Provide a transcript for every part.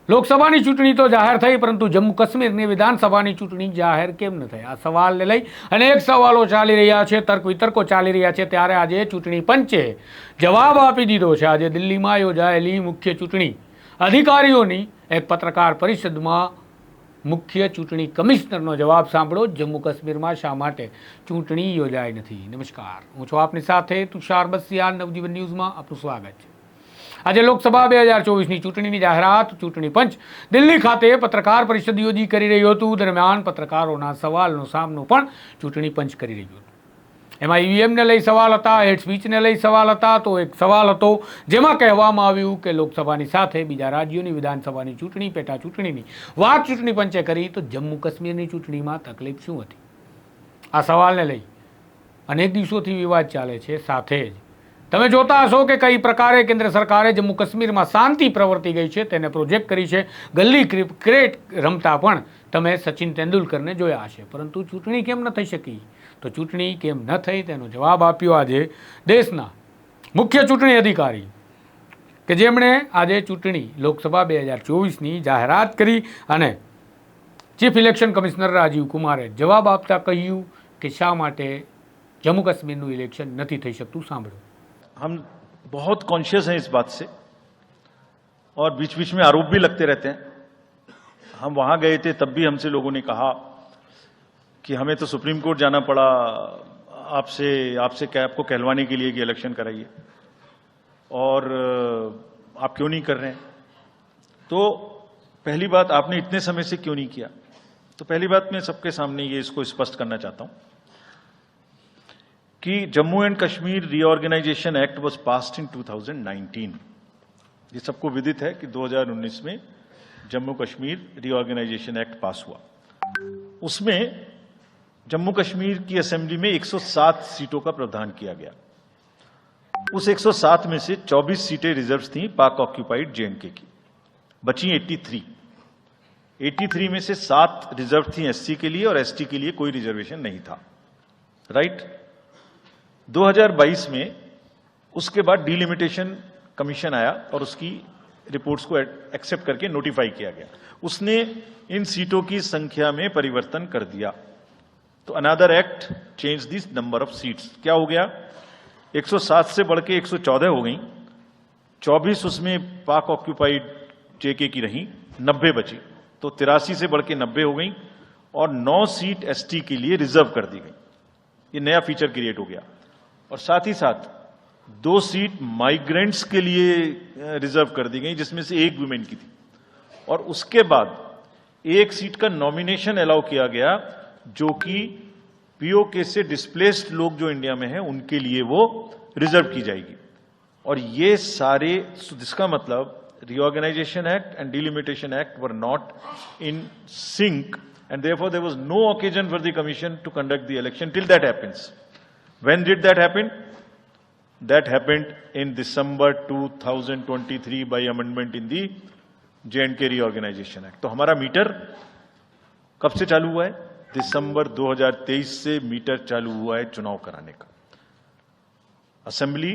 લોકસભાની ચૂંટણી તો જાહેર થઈ, પરંતુ જમ્મુ કાશ્મીરની વિધાનસભાની ચૂંટણી જાહેર કેમ ન થઈ? આ સવાલને લઈ અનેક સવાલો ચાલી રહ્યા છે, તર્ક વિતર્કો ચાલી રહ્યા છે. ત્યારે આજે ચૂંટણી પંચે જવાબ આપી દીધો છે. આજે દિલ્હીમાં યોજાયેલી મુખ્ય ચૂંટણી અધિકારીઓની એક પત્રકાર પરિષદમાં મુખ્ય ચૂંટણી કમિશનરનો જવાબ સાંભળો. જમ્મુ કાશ્મીરમાં શા માટે ચૂંટણી યોજાઈ નથી? નમસ્કાર, હું છું આપની સાથે તુષાર બસિયા. નવજીવન ન્યૂઝમાં આપનું સ્વાગત છે. આજે લોકસભા 2024ની ચૂંટણીની જાહેરાત ચૂંટણી પંચ દિલ્હી ખાતે પત્રકાર પરિષદ યોજી કરી રહ્યું હતું. દરમિયાન પત્રકારોના સવાલનો સામનો પણ ચૂંટણી પંચ કરી રહ્યું હતું. એમાં ઈવીએમને લઈ સવાલ હતા, હેડ સ્પીચને લઈ સવાલ હતા. તો એક સવાલ હતો જેમાં કહેવામાં આવ્યું કે લોકસભાની સાથે બીજા રાજ્યોની વિધાનસભાની ચૂંટણી, પેટા ચૂંટણીની વાત ચૂંટણી પંચે કરી, તો જમ્મુ કાશ્મીરની ચૂંટણીમાં તકલીફ શું હતી? આ સવાલને લઈ અનેક દિવસોથી વિવાદ ચાલે છે. સાથે જ તમે જોતા હશો કે કઈ પ્રકારે કેન્દ્ર સરકારે જમ્મુ કાશ્મીરમાં શાંતિ પ્રવર્તી ગઈ છે, તેને પ્રોજેક્ટ કરી છે. ગલ્લી ક્રિકેટ રમતા પણ તમે સચિન તેંડુલકરને જોયા હશે. પરંતુ ચૂંટણી કેમ ન થઈ શકી? તો ચૂંટણી કેમ ન થઈ તેનો જવાબ આપ્યો આજે દેશના મુખ્ય ચૂંટણી અધિકારી, કે જેમણે આજે ચૂંટણી લોકસભા 2024ની જાહેરાત કરી. અને ચીફ ઇલેક્શન કમિશનર રાજીવ કુમારે જવાબ આપતા કહ્યું કે શા માટે જમ્મુ કાશ્મીરનું ઇલેક્શન નથી થઈ શકતું. સાંભળો. हम बहुत कॉन्शियस हैं इस बात से और बीच बीच में आरोप भी लगते रहते हैं. हम वहां गए थे तब भी हमसे लोगों ने कहा कि हमें तो सुप्रीम कोर्ट जाना पड़ा आपसे क्या आपको कहलवाने के लिए कि इलेक्शन कराइए, और आप क्यों नहीं कर रहे हैं? तो पहली बात, आपने इतने समय से क्यों नहीं किया? तो पहली बात मैं सबके सामने ये इसको स्पष्ट करना चाहता हूं कि Jammu and Kashmir reorganisation act was passed in 2019. ये सबको विदित है कि 2019 में Jammu Kashmir reorganisation act pass हुआ. उसमें जम्मू कश्मीर की असेंबली में 107 सीटों का प्रावधान किया गया. उस 107 में से 24 सीटें रिजर्व थी पाक ऑक्यूपाइड जेएंडके की, बची 83 में से 7 रिजर्व थी एससी के लिए, और एसटी के लिए कोई रिजर्वेशन नहीं था. राइट. 2022 में उसके बाद डिलिमिटेशन कमीशन आया और उसकी रिपोर्ट्स को एक्सेप्ट करके नोटिफाई किया गया. उसने इन सीटों की संख्या में परिवर्तन कर दिया. तो another act change this number of seats. क्या हो गया? 107 से बढ़ के 114 हो गई. 24 उसमें पाक ऑक्यूपाइड जेके की रही, 90 बची. तो 83 से बढ़ के 90 हो गई, और 9 सीट एसटी के लिए रिजर्व कर दी गई. ये नया फीचर क्रिएट हो गया. और साथ ही साथ 2 सीट माइग्रेंट्स के लिए रिजर्व कर दी गई, जिसमें से 1 वुमेन की थी. और उसके बाद 1 सीट का नॉमिनेशन अलाउ किया गया, जो कि पीओके से डिस्प्लेस्ड लोग जो इंडिया में हैं उनके लिए वो रिजर्व की जाएगी. और ये सारे, जिसका मतलब reorganisation act and delimitation act were not in sync, and therefore there was no occasion for the commission to conduct the election till that happens. When did that happen? That happened in December 2023 by amendment in the J&K Reorganization Act. तो हमारा metre कब से चालू हुआ है? दिसंबर 2023 से metre चालू हुआ है चुनाव कराने का. असेंबली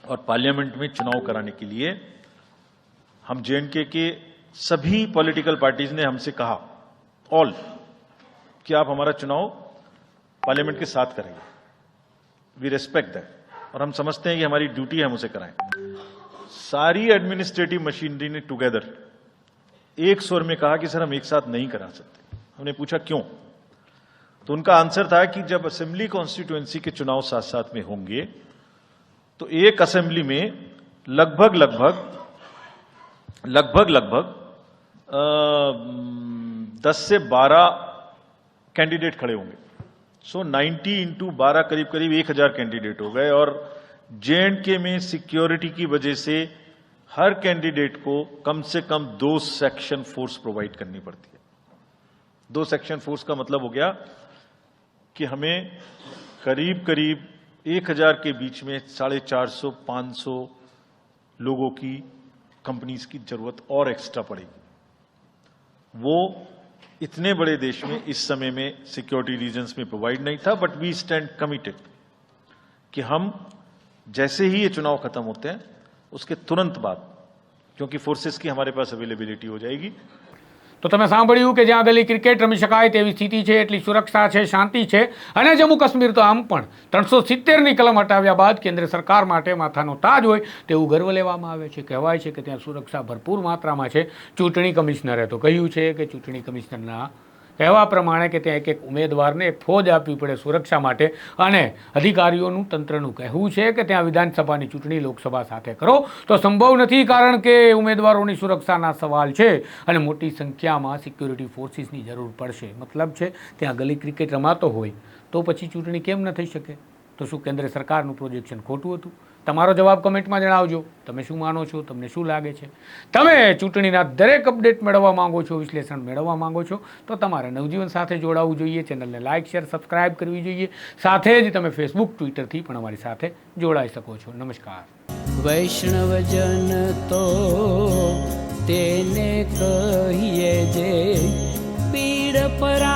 और पार्लियामेंट में चुनाव कराने के लिए हम J&K के सभी पॉलिटिकल पार्टीज ने हमसे कहा ऑल कि आप हमारा चुनाव पार्लियामेंट के साथ करेंगे. वी रेस्पेक्ट दैट, और हम समझते हैं कि हमारी ड्यूटी है हम उसे कराएं. सारी एडमिनिस्ट्रेटिव मशीनरी ने टुगेदर एक स्वर में कहा कि सर हम एक साथ नहीं करा सकते. हमने पूछा क्यों? तो उनका आंसर था कि जब असेंबली कॉन्स्टिट्यूएंसी के चुनाव साथ साथ में होंगे तो एक असेंबली में लगभग 10 से 12 कैंडिडेट खड़े होंगे. सो 90 इंटू 12 करीब 1000 कैंडिडेट हो गए. और J&K में सिक्योरिटी की वजह से हर कैंडिडेट को कम से कम 2 सेक्शन फोर्स प्रोवाइड करनी पड़ती है. 2 सेक्शन फोर्स का मतलब हो गया कि हमें करीब 1000 के बीच में 450-500 लोगों की, कंपनीज की जरूरत और एक्स्ट्रा पड़ेगी. वो इतने बड़े देश में इस समय में सिक्योरिटी रीजंस में प्रोवाइड नहीं था. बट वी स्टैंड कमिटेड कि हम जैसे ही ये चुनाव खत्म होते हैं उसके तुरंत बाद क्योंकि फोर्सेस की हमारे पास अवेलेबिलिटी हो जाएगी। તો તમે સાંભળ્યું કે જ્યાં ગલી ક્રિકેટ રમી શકાય તેવી સ્થિતિ છે, એટલી સુરક્ષા છે, શાંતિ છે, અને જમ્મુ કાશ્મીર તો આમ પણ 370ની કલમ હટાવ્યા બાદ કેન્દ્ર સરકાર માટે માથાનો તાજ હોય તેવું ગર્વ લેવામાં આવે છે. કહેવાય છે કે ત્યાં સુરક્ષા ભરપૂર માત્રામાં છે. ચૂંટણી કમિશનરે તો કહ્યું છે કે ચૂંટણી કમિશનરના કહેવા પ્રમાણે કે ત્યાં એક એક ઉમેદવારને એક ફોજ આપવી પડે સુરક્ષા માટે, અને અધિકારીઓનું તંત્રનું કહેવું છે કે ત્યાં વિધાનસભાની ચૂંટણી લોકસભા સાથે કરો તો સંભવ નથી, કારણ કે ઉમેદવારોની સુરક્ષાના સવાલ છે અને મોટી સંખ્યામાં સિક્યુરિટી ફોર્સિસની જરૂર પડશે. મતલબ છે ત્યાં ગલી ક્રિકેટ રમાતો હોય તો પછી ચૂંટણી કેમ ન થઈ શકે? તો શું કેન્દ્ર સરકારનું પ્રોજેક્શન ખોટું હતું? તમારો જવાબ કમેન્ટમાં જણાવજો. તમે શું માનો છો? તમને શું લાગે છે? તમે ચૂંટણીના દરેક અપડેટ મેળવવા માંગો છો, વિશ્લેષણ મેળવવા માંગો છો, તો તમારે નવજીવન સાથે જોડાવવું જોઈએ. ચેનલને લાઇક, શેર, સબસ્ક્રાઇબ કરવી જોઈએ. સાથે જ તમે ફેસબુક, ટ્વિટરથી પણ અમારી સાથે જોડાઈ શકો છો. નમસ્કાર. વૈષ્ણવજન તો તેને કહીએ જે પીડ પરા